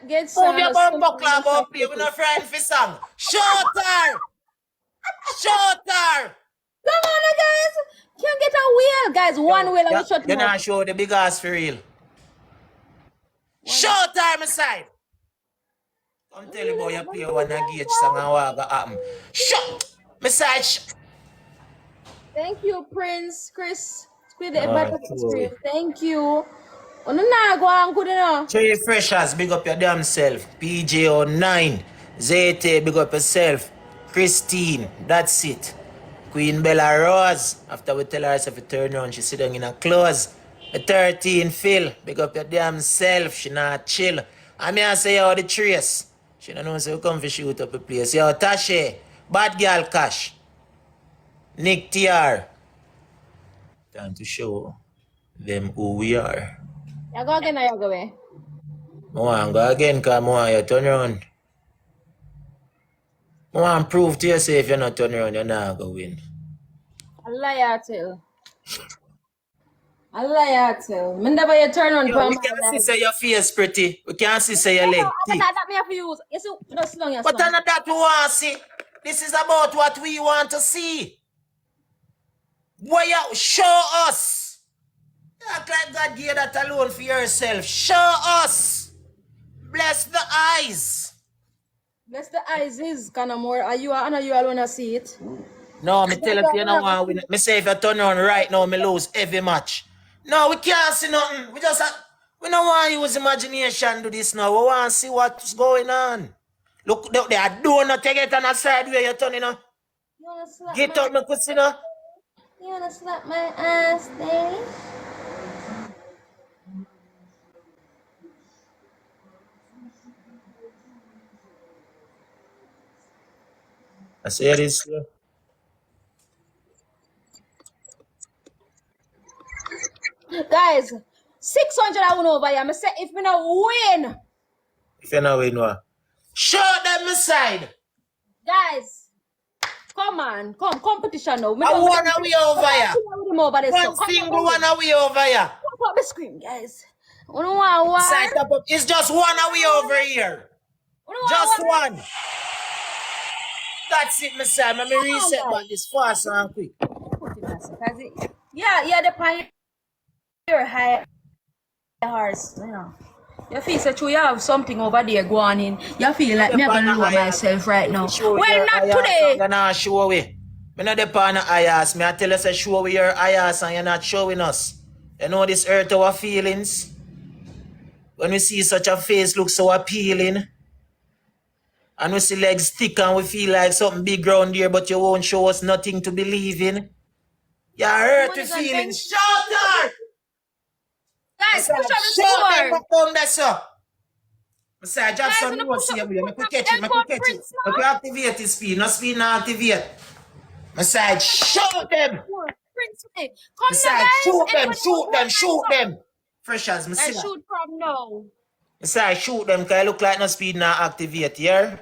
Get Move your bumper club up here. We're not friend for song. Shorter! Shorter! Come on, guys. Can't get a wheel. Guys, one wheel and we shut Then him I up. show the big ass for real. Shorter, my side. Come tell you boy you play one a Gage song and what gonna happen. Shut! My side. Thank you, Prince. Chris. Squid the Alright, button screen. Thank you. Oh, no, go on, good enough. Three freshers, big up your damn self. PJ09. Zete, big up yourself. Christine, that's it. Queen Bella Rose, after we tell her if you turn around, she sit down in her clothes. The 13 Phil, big up your damn self, she not chill. I mean I say yo the trace. She don't know so we come for shoot up a place. Yo Tashe, bad girl Cash. Nick TR. Time to show them who we are. You go again or you go away? I want to go again because I want you to turn around. I want to prove to yourself if you're not turning around, you're not going to win. A liar too. A liar too. I never you turn on Yo, we can't see say your face pretty. We can't see say your leg thick. That me have to use. You see, just long But none of that we want to see. This is about what we want to see. Boy, you show us. You act like God gave that alone for yourself. Show us. Bless the eyes. Bless the eyes is kind of more. Are you? I know you all wanna see it. No, me tell you don't want to win. Me say if you turn on right now, me lose every match. No, we can't see nothing. We don't want to use imagination to this now. We want to see what's going on. Look, they are doing not take it on the side where you're turning on. Get up, me could see now. You wanna slap my ass, Daddy? I say this. Guys, 600 I win over here. I say if we not win. If you not win, what? Show them the side. Guys, come on, competition now. I want away over here. One single one away over here. Pop up the screen, guys. We don't want one. Side up. It's just one away over here. Just one. That's it, Miss Sam. Let me reset back this fast and quick. Yeah, the pioneer high horse, you know. You feel so true, you have something over there going in. You feel like me I'm gonna lower myself right now. Well, not today. You're not show away. Me not the pan of ayas. Me I tell you say show away your ayas and you're not showing us. You know this hurt our feelings. When we see such a face look so appealing. And we see legs thick and we feel like something big round there, but you won't show us nothing to believe in. You hurt the feelings. Shorter! Guys, push up the score. That's up. I say, I just some notes here. I could catch it. I could catch it. I could activate the speed. No speed, no activate. I say, shoot them. I say, shoot them. Fresh as me see that. Shoot from now. I say, shoot them because I look like no speed, no activate here.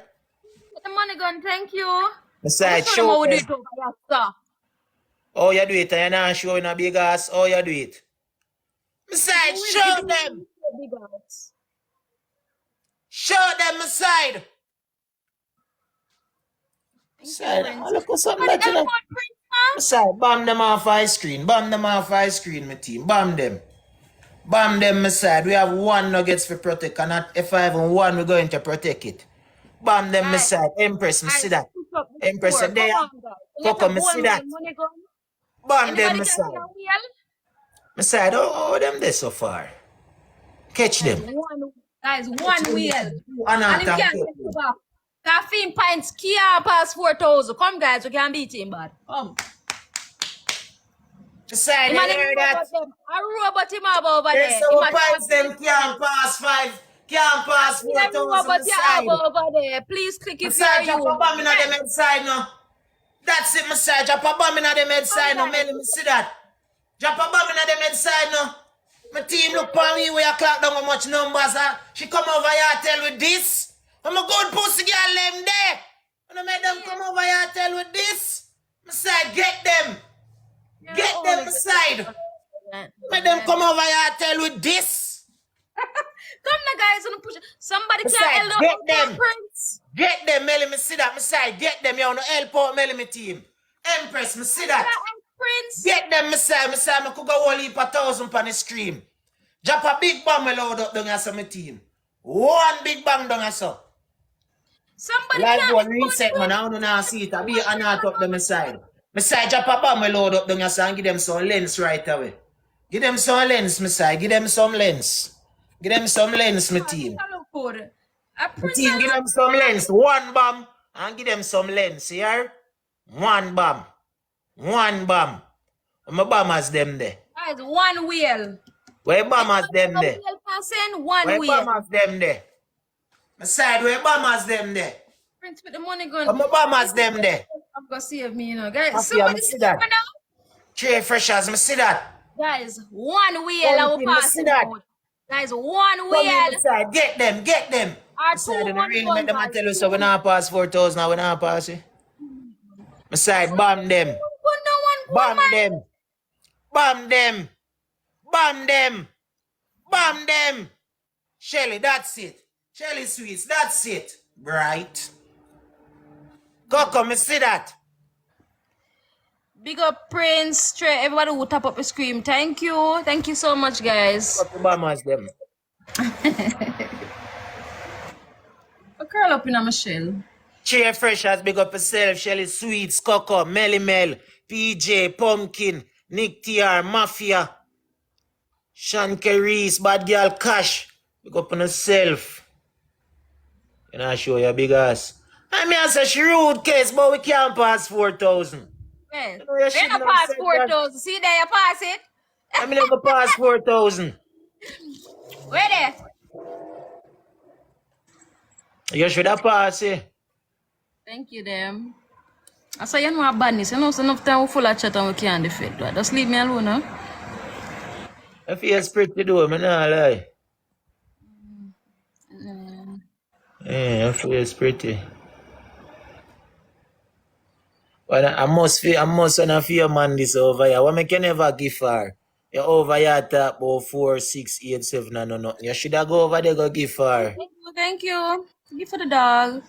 The money gun, thank you. I say, shoot them. Oh, you do it and you're not showing a big ass. Oh, you do it. I say, shoot them. Shoot them aside. Side. Look at something like that. Side. Bomb them off high screen. Bomb them off high screen, my team. Bomb them. Bomb them, my side. We have one nuggets for protect, and not if I have one, we're going to protect it. Bomb them, my side. Empress, me see that. Empress, there. Coco, me see that. Bomb them, my side. My side, oh, them there so far. Catch them. Guys, one wheel. And if you can't get back, caffeine pints, Kia pass 4,000. Come, guys, we can beat him, bud. Come. Side, you hear that? I robot him up over there. Yes, so pints them can't pass 5, can't pass 4,000 side. Over there. Please click if you're you. Drop a bomb in the med side now. That's it, Messiah. Drop a bomb in the med side now. Let me see that. Drop a bomb in the med side now. My team look for me where I clock down how much numbers. She come over here and tell with this. I'm a good pussy girl them there. When I make them come over here and tell with this. Messiah, get them. Get them aside. Make them come over here and tell with this. Come now, guys, on push. Somebody Besides, can't help get out them. Prince. Get them, Melly, me see that. Me side, get them. You wanna help out Melly, me team. Empress, me see that. Prince. Get them, me say, me could go all heap 1,000 on the scream. Drop a big bang me load up down here, so my team. One big bang down here, so. Somebody Like can't go help reset, man. I don't know see it. I be an art up them side. My side, drop a bang me load up down here, so and give them some lens right away. Give them some lens, my side. Give them some lens. Give them some lens, my team. My team, give them some lens. One bomb and give them some lens, here. One bomb. One bomb. My bombers them there. Guys, one wheel. Where bombers them there? One Where wheel. bombers them there? My side, where bombers them there? Prince with the money gun. Where my bombers them there? I'm gonna save me, you know. Guys, Somebody see that. now. 3 freshers, me see that. Guys, one wheel I will pass see that. out. Guys, one Come wheel. inside, get them, get them. Our Side, two the really one make them guys. tell you so we not pass 4,000 now, we not pass it. My side, bomb them. Bomb them. Bomb them. Bomb them. Bomb them. Shelly, that's it. Shelly Sweets, that's it. Bright. Coco, me see that. Big up Prince, straight. Everybody will tap up the screen. Thank you. Thank you so much, guys. What the bombers them? A curl up in a Michelle. Cheer Freshers, big up yourself. Shelly Sweets, Coco, Melly Mel, PJ, Pumpkin, Nick TR, Mafia, Sean Reese, Bad Girl Cash. Big up on yourself. Can I show you a big ass? I mean, I say she rude case, but we can't pass 4,000. Well, You know, we're not pass 4,000. See there, you pass it. I mean, never pass 4,000. Where there? You should have passed it. Thank you, them. I say, you know, I'm badness. You know, so enough time we full of chat and we can't defend. Right? Just leave me alone, huh? I feel pretty though, I'm not lie. Yeah, I feel pretty. But I must want feel man this over here. What make you never give her? You over here talk about 4, 6, 8, 7 and nothing. You should have go over there go give her. Thank you. Give for the dog.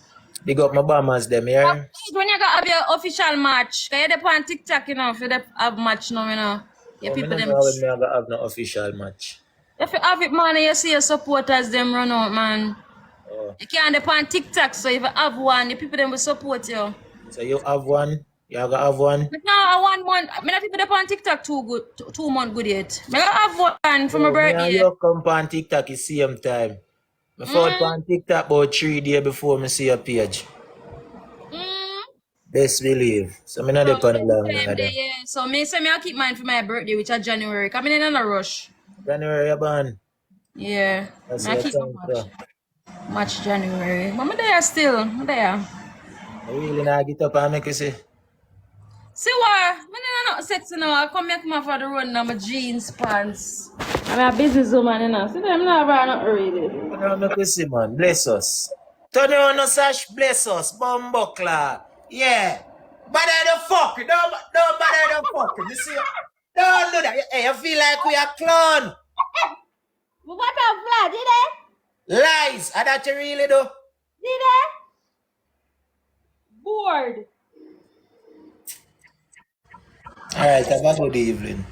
Big up my bombers them here. When you got have your official match, can you dep on TikTok, you know, if you have match now, you know. Your people them. When me have no official match. If you have it, man, you see your supporters them run out, man. Oh. You can't dep on TikTok, so if you have one, the people them will support you. So you have one? You have one? But now, 1 month, I mean, not people dep on TikTok 2 months good yet. I have one for my birthday. You come on TikTok the same time. I found on TikTok about 3 days before I see your page. Best believe. So I'm not depend on that. Yeah. So me say I'll keep mine for my birthday, which is January. Coming in a rush. January, you born? Yeah. That's I keep my March, January. But I'm there still. I'm there. I really not get up and make you see. See what? When I'm not sexy now, I come make my for the run now, my jeans, pants. I'm a businesswoman, you know. See them now, but I'm not really. You know, make you see, man. Bless us. Turn on us, Sash. Bless us. Bumbuckler. Yeah. Bother the fuck. Don't bother the fuck. You see? Don't do that. Hey, you feel like we are clown. What a flat, did they? Lies. Are that you really do? Did they? Bored. Alright, have a good evening.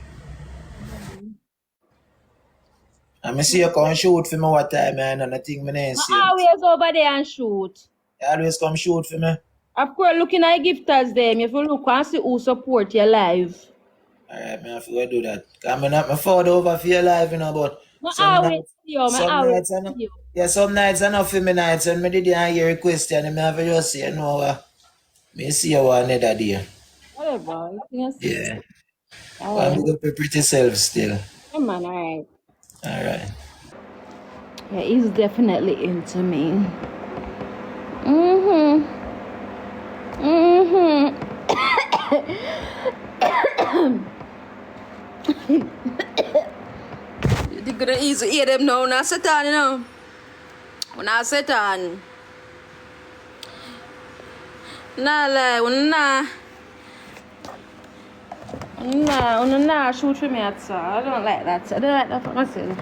I see you come shoot for me what time, man, and I think my name is. I always over there and shoot. You always come shoot for me? Of course, looking at gifters them, if you look and see who support your live. Alright, man, I have to do that. I'm not my forward over for your life, you know, but some nights enough for me nights, and I didn't hear a question, and I have to just say, you know, me see you another day. Whatever. Yeah. I'm going to pretty self still. Yeah, man, alright. Alright. Yeah, he's definitely into me. You're gonna easy hear them now, not Satan, you know. When I Satan. Nah, like, nah, shoot for me outside. I don't like that. I don't like that for myself.